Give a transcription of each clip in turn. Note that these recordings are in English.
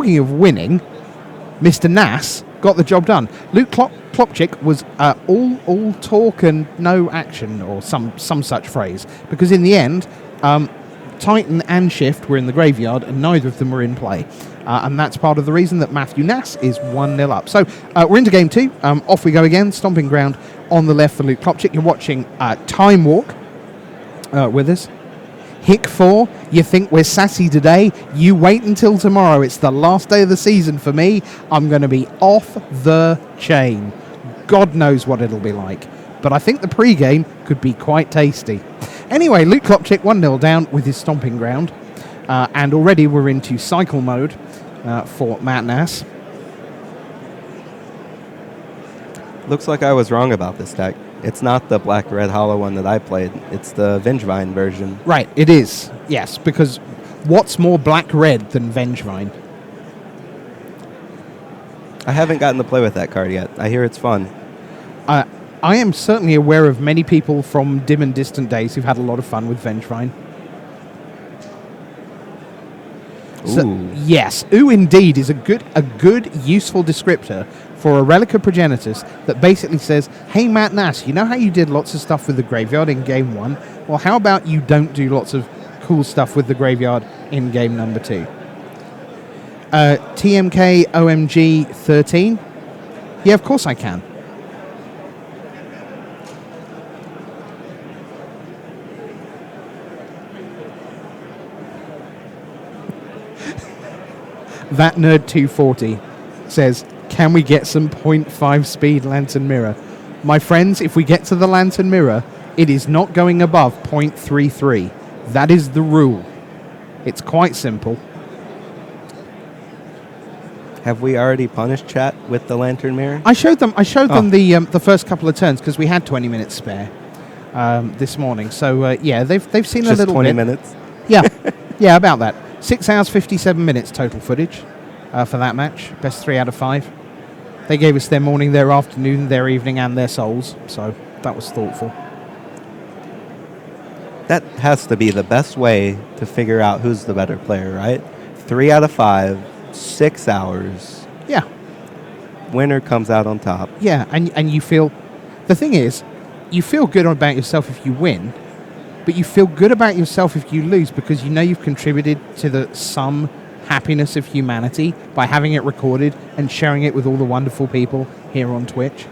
talking of winning, Mr. Nass got the job done. Luke Klopchic was all talk and no action, or some such phrase, because in the end, Titan and Shift were in the graveyard and neither of them were in play. And that's part of the reason that Matthew Nass is 1-0 up. So we're into game 2. Off we go again. Stomping ground on the left for Luke Klopchic. You're watching Time Walk with us. Hick 4, you think we're sassy today? You wait until tomorrow. It's the last day of the season for me. I'm going to be off the chain. God knows what it'll be like. But I think the pre-game could be quite tasty. Anyway, Luke Klopchic 1-0 down with his stomping ground. And already we're into cycle mode for Matt Nass. Looks like I was wrong about this deck. It's not the black-red hollow one that I played. It's the Vengevine version. Right, it is. Yes, because what's more black-red than Vengevine? I haven't gotten to play with that card yet. I hear it's fun. I am certainly aware of many people from dim and distant days who've had a lot of fun with Vengevine. So, yes, ooh indeed is a good useful descriptor for a Relic of Progenitus that basically says, hey Matt Nass, you know how you did lots of stuff with the graveyard in game 1? Well, how about you don't do lots of cool stuff with the graveyard in game number 2? TMK OMG 13? Yeah, of course I can. That Nerd 240 says, can we get some 0.5 speed Lantern Mirror? My friends, if we get to the Lantern Mirror, it is not going above 0.33. That is the rule. It's quite simple. Have we already punished chat with the Lantern Mirror? I showed them the first couple of turns because we had 20 minutes spare this morning. So yeah, they've seen just a little 20 bit. minutes? Yeah, yeah, about that. 6 hours, 57 minutes total footage for that match. Best 3 out of 5. They gave us their morning, their afternoon, their evening, and their souls. So that was thoughtful. That has to be the best way to figure out who's the better player, right? 3 out of 5, 6 hours. Yeah. Winner comes out on top. Yeah, and you feel... The thing is, you feel good about yourself if you win, but you feel good about yourself if you lose because you know you've contributed to the sum happiness of humanity by having it recorded and sharing it with all the wonderful people here on Twitch.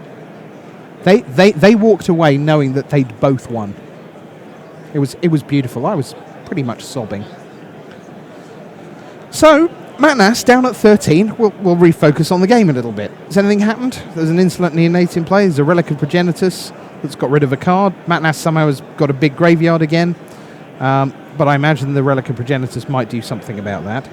They walked away knowing that they'd both won. It was beautiful. I was pretty much sobbing. So, Matt Nass down at 13. We'll refocus on the game a little bit. Has anything happened? There's an Insolent Neonate in play. There's a Relic of Progenitus that's got rid of a card. Matt Nass somehow has got a big graveyard again. But I imagine the Relic of Progenitus might do something about that.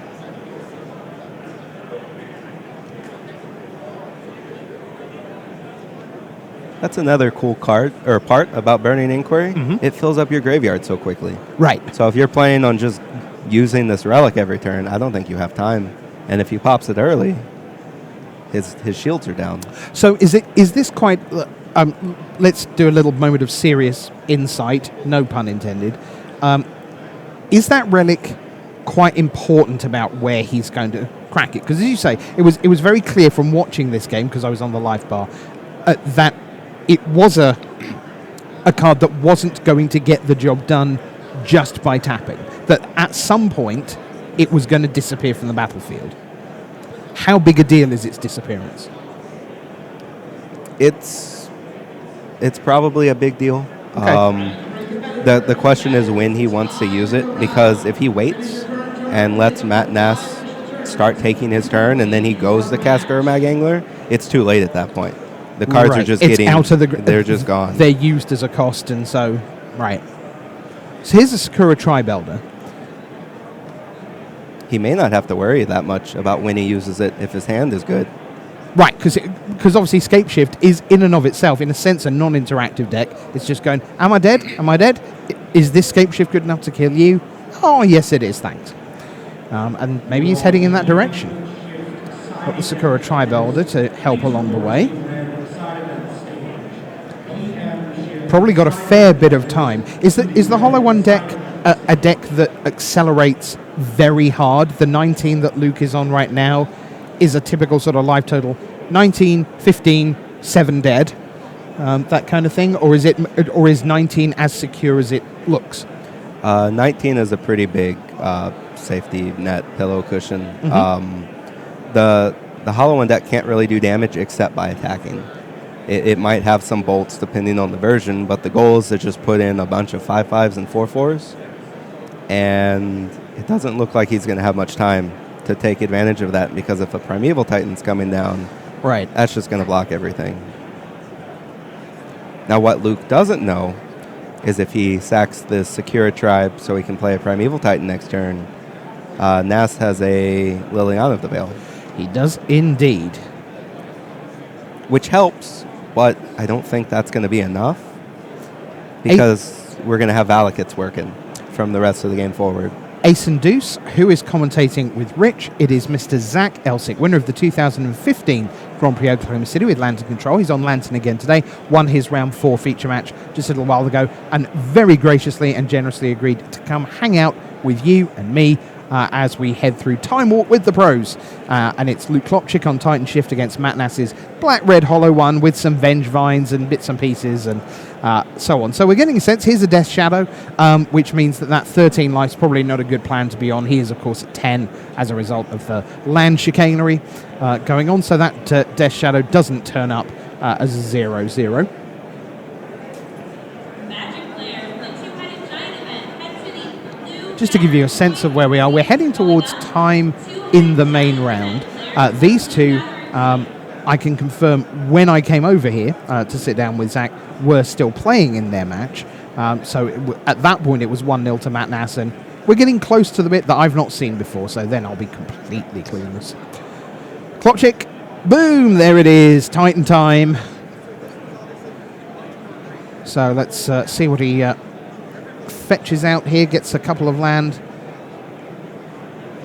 That's another cool part about Burning Inquiry. Mm-hmm. It fills up your graveyard so quickly. Right. So if you're planning on just using this relic every turn, I don't think you have time. And if he pops it early, his shields are down. So is this quite... let's do a little moment of serious insight, no pun intended. Is that relic quite important about where he's going to crack it? Because as you say, it was very clear from watching this game, because I was on the live bar, that it was a card that wasn't going to get the job done just by tapping. That at some point, it was going to disappear from the battlefield. How big a deal is its disappearance? It's probably a big deal. Okay. The question is when he wants to use it, because if he waits and lets Matt Nass start taking his turn and then he goes to cast Gurmag Angler, it's too late at that point. The cards are just getting out of they're just gone. They're used as a cost, and so right. So here's a Sakura Tribelder. He may not have to worry that much about when he uses it if his hand is good. Right, because obviously Scapeshift is in and of itself, in a sense, a non-interactive deck. It's just going, am I dead? Am I dead? Is this Scapeshift good enough to kill you? Oh, yes, it is, thanks. And maybe he's heading in that direction. Got the Sakura Tribelder to help along the way. Probably got a fair bit of time. Is the Hollow One deck a deck that accelerates very hard. The 19 that Luke is on right now is a typical sort of life total 19, 15, 7 dead, that kind of thing, or is 19 as secure as it looks? 19 is a pretty big safety net pillow cushion. The Hollow One deck can't really do damage except by attacking. It might have some bolts depending on the version, but the goal is to just put in a bunch of 5/5s and 4/4s, and it doesn't look like he's going to have much time to take advantage of that, because if a Primeval Titan's coming down, right, that's just going to block everything. Now, what Luke doesn't know is if he sacks the Secura tribe so he can play a Primeval Titan next turn, Nass has a Liliana of the Veil. He does indeed. Which helps, but I don't think that's going to be enough, because we're going to have Valakut's working from the rest of the game forward. Ace and Deuce, who is commentating with Rich, it is Mr. Zach Elsick, winner of the 2015 Grand Prix Oklahoma City with Lantern Control. He's on Lantern again today, won his round 4 feature match just a little while ago, and very graciously and generously agreed to come hang out with you and me as we head through Time Walk with the pros. And it's Luke Klopchic on Titan Shift against Matt Nass's Black Red Hollow One with some Venge Vines and bits and pieces and so on. So we're getting a sense. Here's a Death Shadow, which means that 13 life's probably not a good plan to be on. He is, of course, at 10 as a result of the land chicanery going on. So that Death Shadow doesn't turn up as a 0/0. Just to give you a sense of where we are, we're heading towards time in the main round. These two, I can confirm, when I came over here to sit down with Zach, were still playing in their match. So at that point, it was 1-0 to Matt Nass, and we're getting close to the bit that I've not seen before, so then I'll be completely clueless. Klopchic, boom, there it is, Titan time. So let's see what he fetches out here, gets a couple of land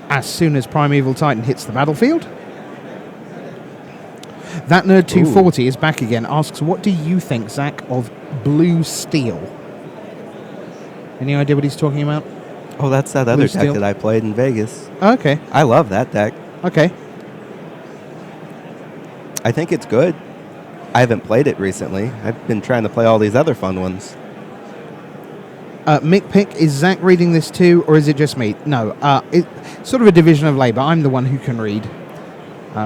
as soon as Primeval Titan hits the battlefield. That Nerd 240 is back again, asks, what do you think, Zach, of Blue Steel? Any idea what he's talking about? Oh, that's that other deck that I played in Vegas. Okay. I love that deck. Okay. I think it's good. I haven't played it recently. I've been trying to play all these other fun ones. Mick Pick, is Zach reading this too, or is it just me? No, it's sort of a division of labour. I'm the one who can read.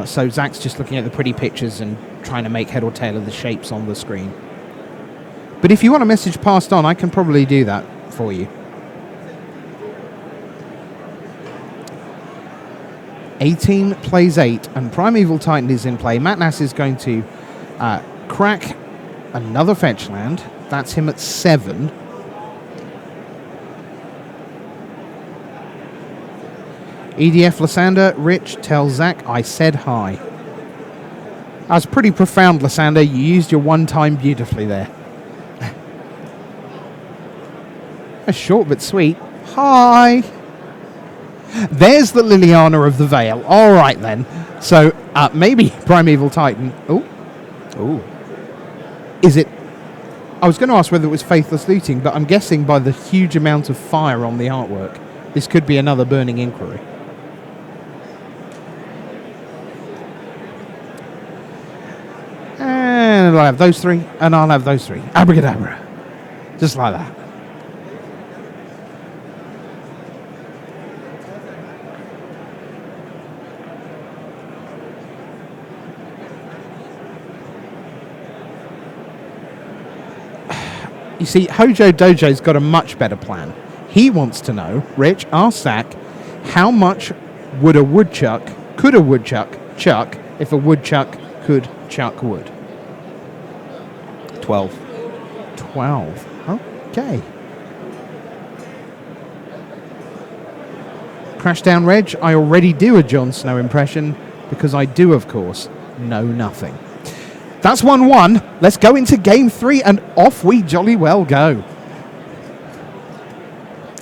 So Zach's just looking at the pretty pictures and trying to make head or tail of the shapes on the screen. But if you want a message passed on, I can probably do that for you. 18 plays 8, and Primeval Titan is in play. Matt Nass is going to crack another fetch land. That's him at 7. EDF Lysander, Rich, tell Zach I said hi. That was pretty profound, Lysander. You used your one time beautifully there. A short but sweet. Hi. There's the Liliana of the Veil. All right, then. So maybe Primeval Titan. Oh. Is it? I was going to ask whether it was Faithless Looting, but I'm guessing by the huge amount of fire on the artwork, this could be another Burning Inquiry. And I'll have those 3, and I'll have those 3. Abracadabra. Just like that. You see, Hojo Dojo's got a much better plan. He wants to know, Rich, ask Zach, how much could a woodchuck chuck if a woodchuck could chuck wood? 12. 12. Okay. Crashdown Reg, I already do a Jon Snow impression because I do, of course, know nothing. That's 1-1. Let's go into game 3 and off we jolly well go.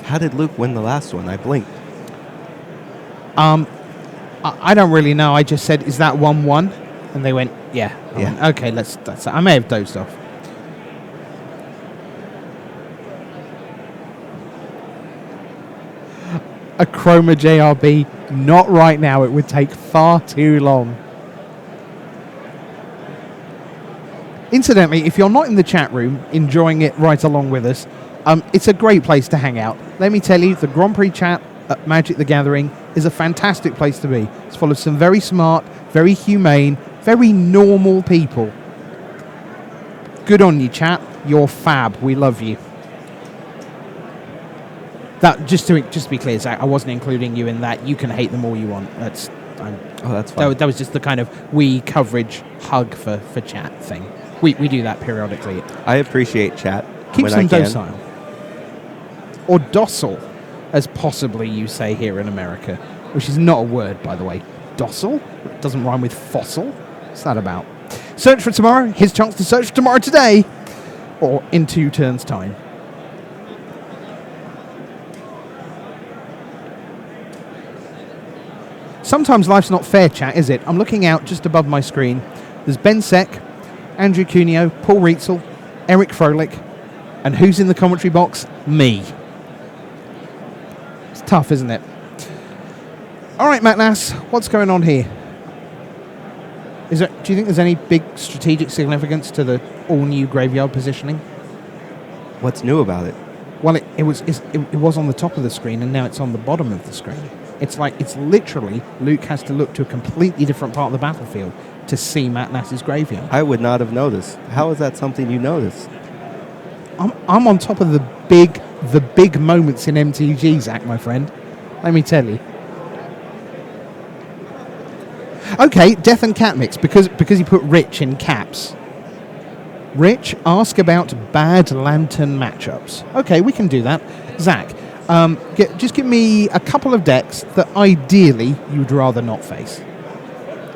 How did Luke win the last one? I blinked. I don't really know. I just said, is that 1-1? And they went, yeah. Went, okay, that's I may have dozed off. a Chroma JRB. Not right now. It would take far too long. Incidentally, if you're not in the chat room enjoying it right along with us, it's a great place to hang out. Let me tell you, the Grand Prix chat at Magic the Gathering is a fantastic place to be. It's full of some very smart, very humane, very normal people. Good on you, chat. You're fab. We love you. That just to be clear, Zach, I wasn't including you in that. You can hate them all you want. That's fine. That was just the kind of we coverage hug for chat thing. We do that periodically. I appreciate chat. Keeps them docile. Or docile, as possibly you say here in America, which is not a word, by the way. Docile? It doesn't rhyme with fossil. What's that about? Search for tomorrow. His chance to search for tomorrow today. Or in 2 turns' time. Sometimes life's not fair, chat, is it? I'm looking out just above my screen. There's Ben Seck, Andrew Cuneo, Paul Rietzel, Eric Froelich, and who's in the commentary box? Me. It's tough, isn't it? All right, Matt Nass, what's going on here? Do you think there's any big strategic significance to the all-new graveyard positioning? What's new about it? Well, it was on the top of the screen, and now it's on the bottom of the screen. It's literally Luke has to look to a completely different part of the battlefield to see Matt Nass's graveyard. I would not have noticed. How is that something you noticed? I'm on top of the big moments in MTG, Zach, my friend. Let me tell you. Okay, Death and Cat Mix, because you put Rich in caps. Rich, ask about bad Lantern matchups. Okay, we can do that. Zach, just give me a couple of decks that ideally you'd rather not face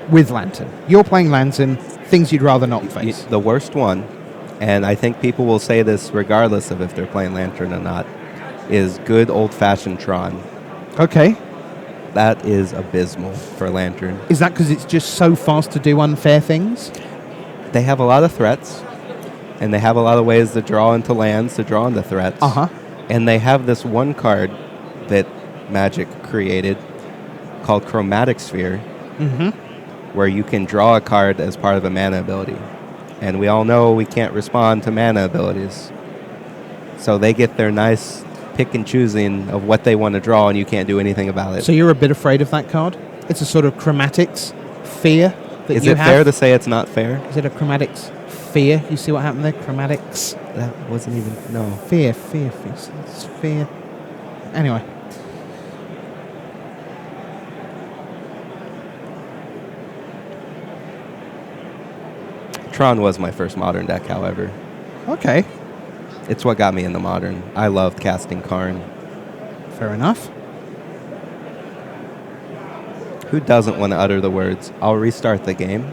with Lantern. You're playing Lantern, things you'd rather not face. The worst one, and I think people will say this regardless of if they're playing Lantern or not, is good old-fashioned Tron. Okay. That is abysmal for Lantern. Is that because it's just so fast to do unfair things? They have a lot of threats, and they have a lot of ways to draw into lands to draw into threats. Uh-huh. And they have this one card that Magic created called Chromatic Sphere, where you can draw a card as part of a mana ability. And we all know we can't respond to mana abilities. So they get their nice pick and choosing of what they want to draw, and you can't do anything about it. So you're a bit afraid of that card? It's a sort of chromatics fear that Is you it have? fair to say it's not fair? Is it a chromatics fear? You see what happened there? Chromatics. That wasn't even... No. Fear. It's fear. Anyway. Tron was my first Modern deck, however. Okay. It's what got me into Modern. I loved casting Karn. Fair enough. Who doesn't want to utter the words, I'll restart the game?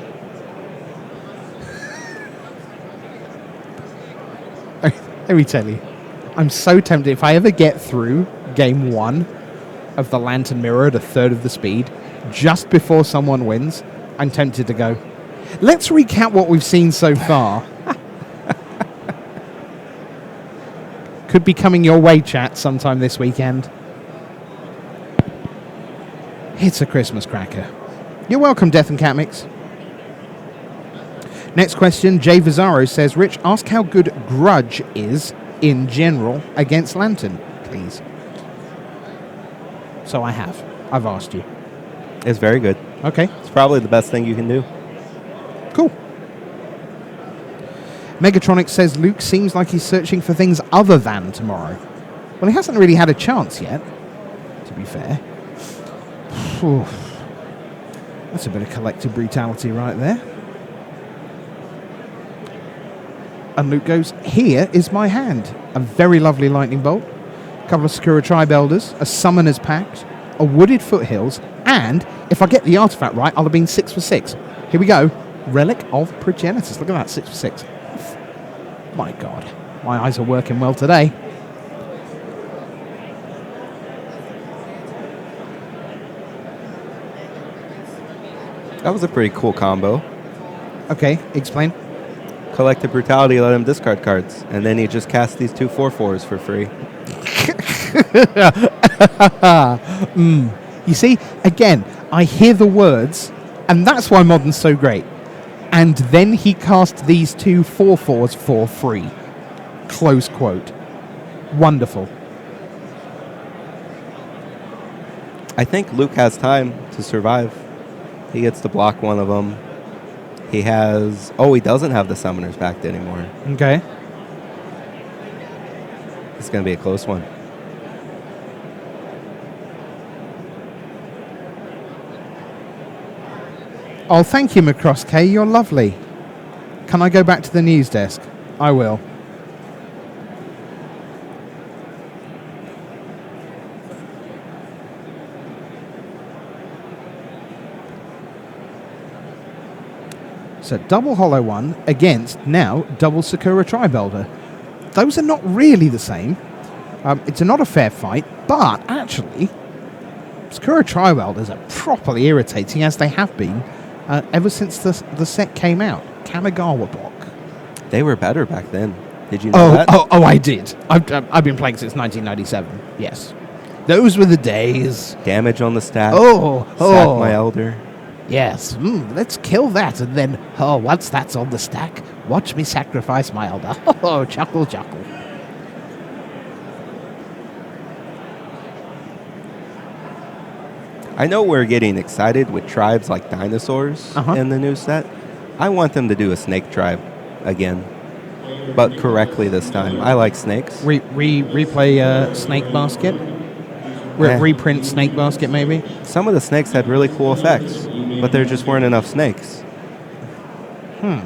Let me tell you, I'm so tempted. If I ever get through game 1 of the Lantern Mirror at a third of the speed, just before someone wins, I'm tempted to go, let's recap what we've seen so far. Could be coming your way, chat, sometime this weekend. It's a Christmas cracker. You're welcome, Death and Cat Mix. Next question, Jay Vizarro says, Rich, ask how good Grudge is in general against Lantern, please. So I have. I've asked you. It's very good. Okay. It's probably the best thing you can do. Cool. Megatronic says, Luke seems like he's searching for things other than tomorrow. Well, he hasn't really had a chance yet, to be fair. That's a bit of collective brutality right there. And Luke goes, here is my hand. A very lovely lightning bolt, a couple of Sakura Tribe Elders, a Summoner's Pact, a Wooded Foothills, and if I get the artifact right, I'll have been 6 for 6. Here we go. Relic of Progenitus. Look at that, 6 for 6. My God, my eyes are working well today. That was a pretty cool combo. Okay, explain. Collective Brutality let him discard cards, and then he just cast these 2 4/4s for free. You see, again, I hear the words, and that's why Modern's so great. And then he cast these two 4/4s for free. Close quote. Wonderful. I think Luke has time to survive. He gets to block one of them. He has... Oh, he doesn't have the Summoner's Pact anymore. Okay. It's going to be a close one. Oh, thank you, Macross K. You're lovely. Can I go back to the news desk? I will. So double Hollow One against now double Sakura Tribelder. Those are not really the same. It's not a fair fight, but actually, Sakura Tribelders are properly irritating as they have been ever since the set came out. Kanagawa block. They were better back then. Did you know that? Oh, I did. I've been playing since 1997. Yes. Those were the days. Damage on the stack. Sack my elder. Yes. Let's kill that, and then, once that's on the stack, watch me sacrifice my elder. Oh, chuckle, chuckle. I know we're getting excited with tribes like dinosaurs in the new set. I want them to do a snake tribe again, but correctly this time. I like snakes. Replay Snake Basket? Reprint Snake Basket, maybe? Some of the snakes had really cool effects, but there just weren't enough snakes. I'm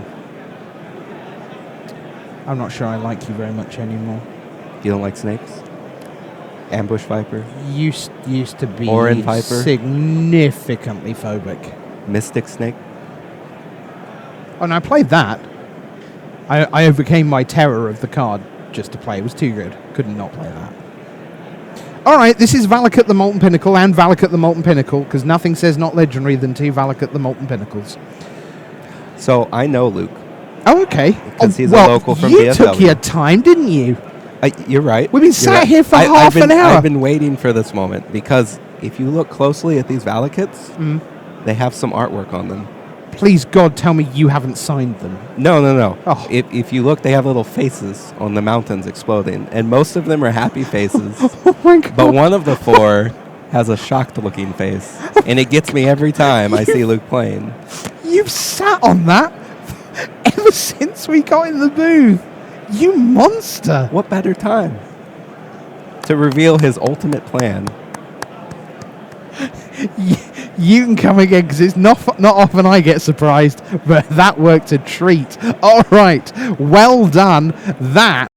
not sure I like you very much anymore. You don't like snakes? Ambush Viper? Used to be Orin Viper? Significantly phobic. Mystic Snake? Oh, and I played that. I overcame my terror of the card just to play. It was too good. Couldn't not play that. All right, this is Valakut the Molten Pinnacle and Valakut the Molten Pinnacle, because nothing says not legendary than two Valakut the Molten Pinnacles. So I know Luke. Oh, okay. Because he's a local from you DFW. took your time, didn't you? You're right. We've been sat here for half an hour. I've been waiting for this moment, because if you look closely at these Valakuts, they have some artwork on them. Please, God, tell me you haven't signed them. No. Oh. If you look, they have little faces on the mountains exploding, and most of them are happy faces. Oh my God. But one of the four has a shocked-looking face, and it gets me every time I see Luke playing. You've sat on that ever since we got in the booth. You monster. What better time to reveal his ultimate plan? You can come again, because it's not often I get surprised, but that worked a treat. All right, well done. That